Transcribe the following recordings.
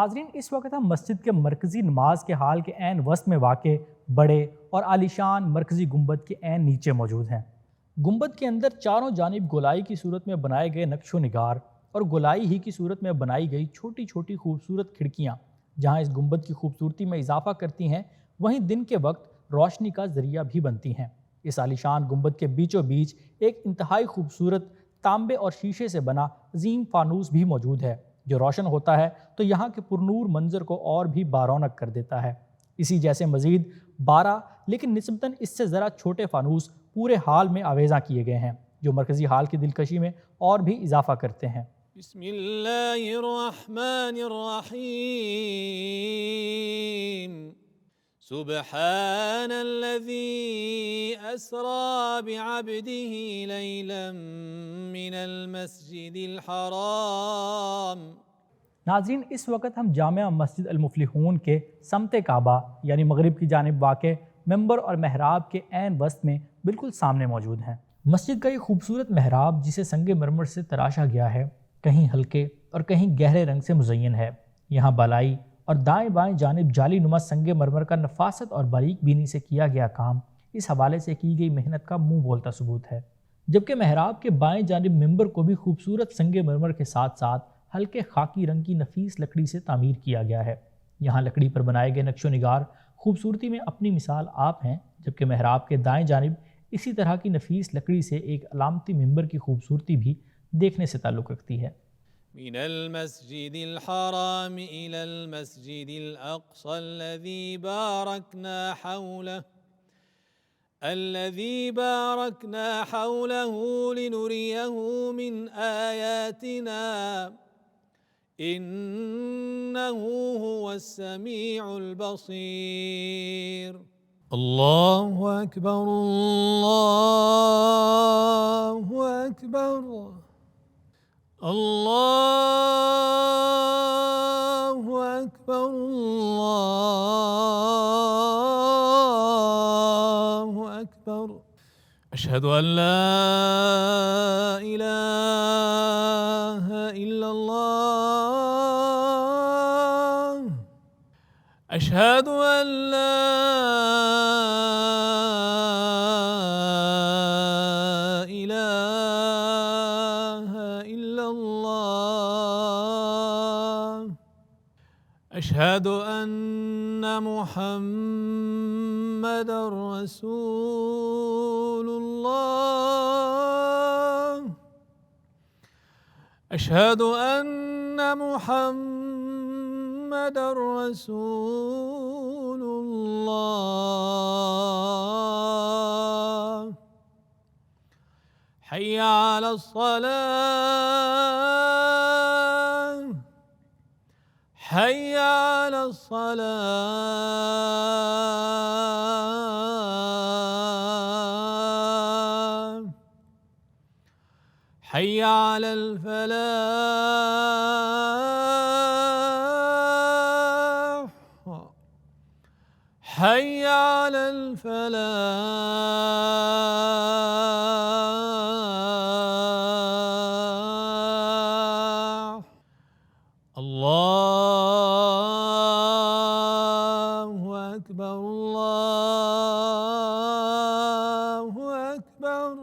ناظرین، اس وقت ہم مسجد کے مرکزی نماز کے ہال کے عین وسط میں واقع بڑے اور عالیشان مرکزی گنبد کے عین نیچے موجود ہیں۔ گنبد کے اندر چاروں جانب گولائی کی صورت میں بنائے گئے نقش و نگار اور گولائی ہی کی صورت میں بنائی گئی چھوٹی چھوٹی خوبصورت کھڑکیاں جہاں اس گنبد کی خوبصورتی میں اضافہ کرتی ہیں، وہیں دن کے وقت روشنی کا ذریعہ بھی بنتی ہیں۔ اس عالیشان گنبد کے بیچوں بیچ ایک انتہائی خوبصورت تانبے اور شیشے سے بنا عظیم فانوس بھی موجود ہے جو روشن ہوتا ہے تو یہاں کے پرنور منظر کو اور بھی بارونق کر دیتا ہے۔ اسی جیسے مزید 12 لیکن نسبتاً اس سے ذرا چھوٹے فانوس پورے ہال میں آویزاں کیے گئے ہیں جو مرکزی ہال کی دلکشی میں اور بھی اضافہ کرتے ہیں۔ بسم اللہ الرحمن الرحیم سبحان الذي اسرى بعبده ليلا من المسجد الحرام۔ ناظرین، اس وقت ہم جامع مسجد المفلحون کے سمت کعبہ یعنی مغرب کی جانب واقع ممبر اور محراب کے عین وسط میں بالکل سامنے موجود ہیں۔ مسجد کا یہ خوبصورت محراب جسے سنگ مرمر سے تراشا گیا ہے کہیں ہلکے اور کہیں گہرے رنگ سے مزین ہے۔ یہاں بالائی اور دائیں بائیں جانب جالی نما سنگ مرمر کا نفاست اور باریک بینی سے کیا گیا کام اس حوالے سے کی گئی محنت کا منہ بولتا ثبوت ہے، جبکہ محراب کے بائیں جانب ممبر کو بھی خوبصورت سنگ مرمر کے ساتھ ساتھ ہلکے خاکی رنگ کی نفیس لکڑی سے تعمیر کیا گیا ہے۔ یہاں لکڑی پر بنائے گئے نقش و نگار خوبصورتی میں اپنی مثال آپ ہیں، جبکہ محراب کے دائیں جانب اسی طرح کی نفیس لکڑی سے ایک علامتی ممبر کی خوبصورتی بھی دیکھنے سے تعلق رکھتی ہے۔ من المسجد الحرام إلى المسجد الأقصى الذي باركنا حوله لنريه من آياتنا إنه هو السميع البصير۔ الله أكبر الله أكبر الله أكبر الله أكبر أشهد أن لا إله إلا الله أشهد أن لا أشهد أن محمد رسول الله أشهد أن محمد رسول الله حي على الصلاة حي على الصلاة حي على الفلاح حي على الفلاح الله أكبر الله أكبر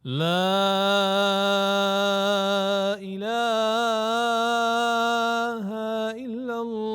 لا إله إلا الله۔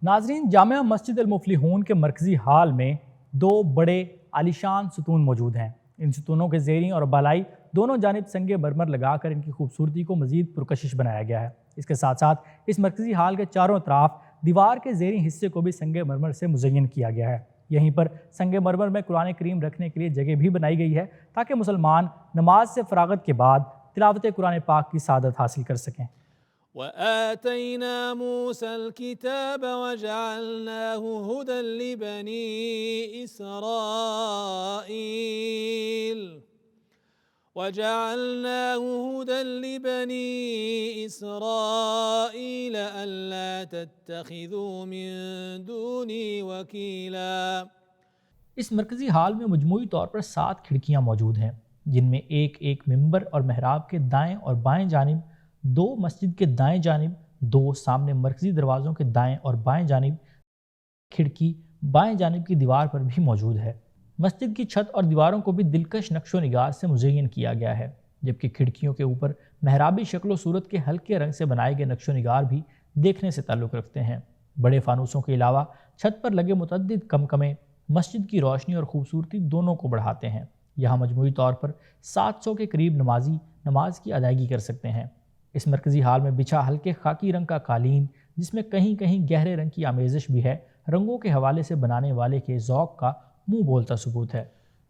ناظرین، جامع مسجد المفلحون کے مرکزی ہال میں دو بڑے عالیشان ستون موجود ہیں۔ ان ستونوں کے زیریں اور بالائی دونوں جانب سنگ مرمر لگا کر ان کی خوبصورتی کو مزید پرکشش بنایا گیا ہے۔ اس کے ساتھ ساتھ اس مرکزی ہال کے چاروں اطراف دیوار کے زیریں حصے کو بھی سنگ مرمر سے مزین کیا گیا ہے۔ یہیں پر سنگ مرمر میں قرآن کریم رکھنے کے لیے جگہ بھی بنائی گئی ہے تاکہ مسلمان نماز سے فراغت کے بعد تلاوت قرآن پاک کی سعادت حاصل کر سکیں۔ وآتينا موسى الكتاب وجعلناه هدى لبني إسرائيل ألا تتخذوا من دوني وكيلا۔ اس مرکزی ہال میں مجموعی طور پر 7 کھڑکیاں موجود ہیں۔ جن میں ایک ایک ممبر اور محراب کے دائیں اور بائیں جانب، 2 مسجد کے دائیں جانب، 2 سامنے مرکزی دروازوں کے دائیں اور بائیں جانب، کھڑکی بائیں جانب کی دیوار پر بھی موجود ہے۔ مسجد کی چھت اور دیواروں کو بھی دلکش نقش و نگار سے مزین کیا گیا ہے، جبکہ کھڑکیوں کے اوپر محرابی شکل و صورت کے ہلکے رنگ سے بنائے گئے نقش و نگار بھی دیکھنے سے تعلق رکھتے ہیں۔ بڑے فانوسوں کے علاوہ چھت پر لگے متعدد کمکمے مسجد کی روشنی اور خوبصورتی دونوں کو بڑھاتے ہیں۔ یہاں مجموعی طور پر 700 کے قریب نمازی نماز کی ادائیگی کر سکتے ہیں۔ اس مرکزی ہال میں بچھا ہلکے خاکی رنگ کا قالین، جس میں کہیں کہیں گہرے رنگ کی آمیزش بھی ہے، رنگوں کے حوالے سے بنانے والے کے ذوق کا منہ بولتا ثبوت ہے۔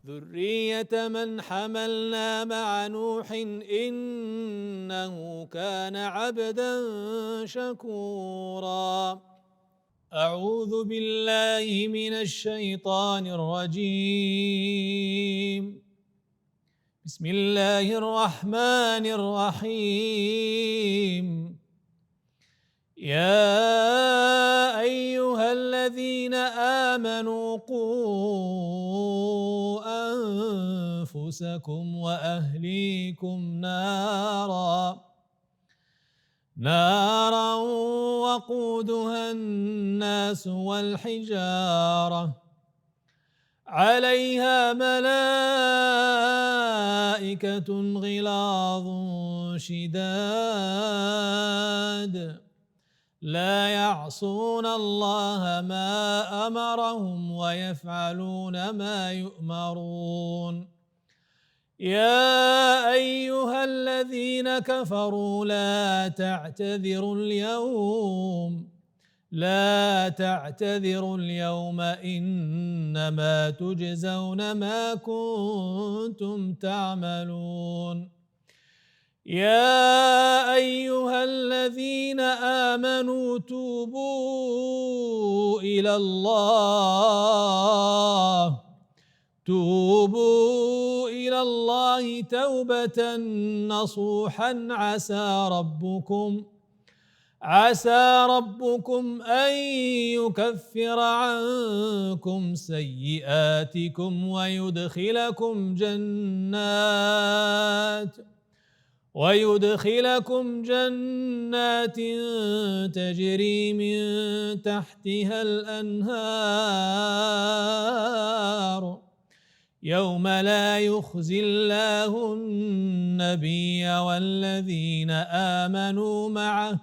ذرية من حملنا مع نوح إنه كان عبدا شكورا أعوذ بالله من الشيطان الرجيم بسم الله الرحمن الرحيم يا أيها الذين آمنوا قوا أنفسكم وأهليكم نارا وقودها الناس والحجارة عليها ملائكة غلاظ شداد لا يعصون الله ما أمرهم ويفعلون ما يؤمرون يا أيها الذين كفروا لا تعتذروا اليوم إنما تجزون ما كنتم تعملون يا أيها الذين آمنوا توبوا إلى الله توبة نصوحا عسى ربكم أن يكفر عنكم سيئاتكم ويدخلكم جنات تجري من تحتها الأنهار يوم لا يخزي الله النبي والذين آمنوا معه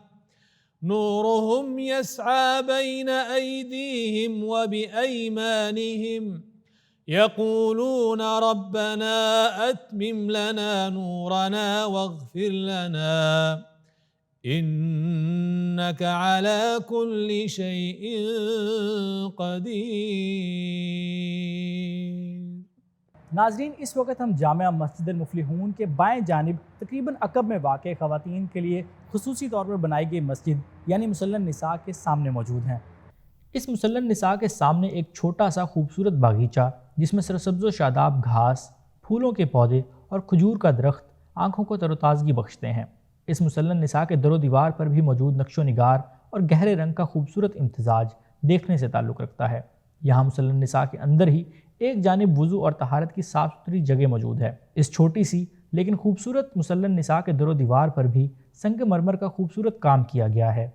نورهم يسعى بين أيديهم وبأيمانهم يقولون ربنا أتمم لنا نورنا واغفر لنا إنك على كل شيء قدير۔ ناظرین، اس وقت ہم جامعہ مسجد المفلحون کے بائیں جانب تقریباً عقب میں واقع خواتین کے لیے خصوصی طور پر بنائی گئی مسجد یعنی مصلی النساء کے سامنے موجود ہیں۔ اس مصلی النساء کے سامنے ایک چھوٹا سا خوبصورت باغیچہ، جس میں سرسبز و شاداب گھاس، پھولوں کے پودے اور کھجور کا درخت آنکھوں کو تر و تازگی بخشتے ہیں۔ اس مصلی النساء کے در و دیوار پر بھی موجود نقش و نگار اور گہرے رنگ کا خوبصورت امتزاج دیکھنے سے تعلق رکھتا ہے۔ یہاں مصلی النساء کے اندر ہی ایک جانب وضو اور طہارت کی صاف ستھری جگہ موجود ہے۔ اس چھوٹی سی لیکن خوبصورت مصلی النساء کے در و دیوار پر بھی سنگ مرمر کا خوبصورت کام کیا گیا ہے۔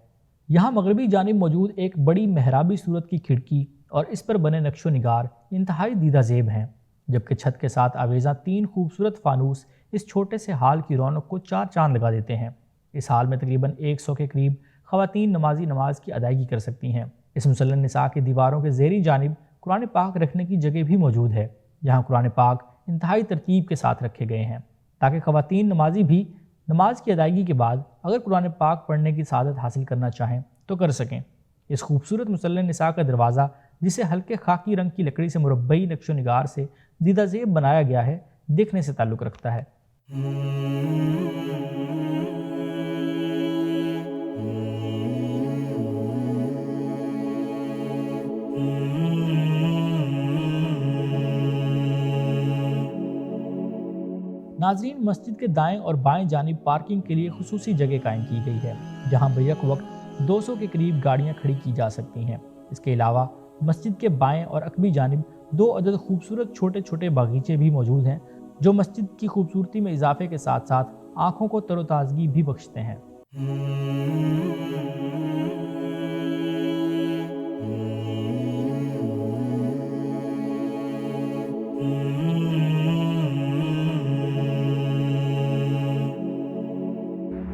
یہاں مغربی جانب موجود ایک بڑی محرابی صورت کی کھڑکی اور اس پر بنے نقش و نگار انتہائی دیدہ زیب ہیں، جبکہ چھت کے ساتھ آویزاں 3 خوبصورت فانوس اس چھوٹے سے ہال کی رونق کو 4 چاند لگا دیتے ہیں۔ اس ہال میں تقریباً 100 کے قریب خواتین نمازی نماز کی ادائیگی کر سکتی ہیں۔ اس مصلی النساء کی دیواروں کے زیریں جانب قرآن پاک رکھنے کی جگہ بھی موجود ہے، جہاں قرآن پاک انتہائی ترتیب کے ساتھ رکھے گئے ہیں تاکہ خواتین نمازی بھی نماز کی ادائیگی کے بعد اگر قرآن پاک پڑھنے کی سعادت حاصل کرنا چاہیں تو کر سکیں۔ اس خوبصورت مصلی النساء کا دروازہ، جسے ہلکے خاکی رنگ کی لکڑی سے مربعی نقش و نگار سے دیدہ زیب بنایا گیا ہے، دیکھنے سے تعلق رکھتا ہے۔ ناظرین، مسجد کے دائیں اور بائیں جانب پارکنگ کے لیے خصوصی جگہ قائم کی گئی ہے، جہاں بیک وقت 200 کے قریب گاڑیاں کھڑی کی جا سکتی ہیں۔ اس کے علاوہ مسجد کے بائیں اور عقبی جانب 2 عدد خوبصورت چھوٹے چھوٹے باغیچے بھی موجود ہیں، جو مسجد کی خوبصورتی میں اضافے کے ساتھ ساتھ آنکھوں کو تر و تازگی بھی بخشتے ہیں۔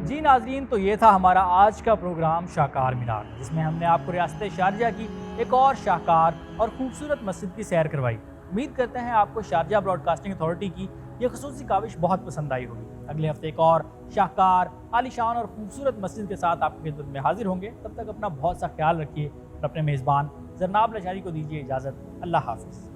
جی ناظرین، تو یہ تھا ہمارا آج کا پروگرام شاہکار مینار، جس میں ہم نے آپ کو ریاست شارجہ کی ایک اور شاہکار اور خوبصورت مسجد کی سیر کروائی۔ امید کرتے ہیں آپ کو شارجہ براڈ کاسٹنگ اتھارٹی کی یہ خصوصی کاوش بہت پسند آئی ہوگی۔ اگلے ہفتے ایک اور شاہکار، عالیشان اور خوبصورت مسجد کے ساتھ آپ کی خدمت میں حاضر ہوں گے۔ تب تک اپنا بہت سا خیال رکھیے اور اپنے میزبان زرناب لشاری کو دیجیے اجازت۔ اللہ حافظ۔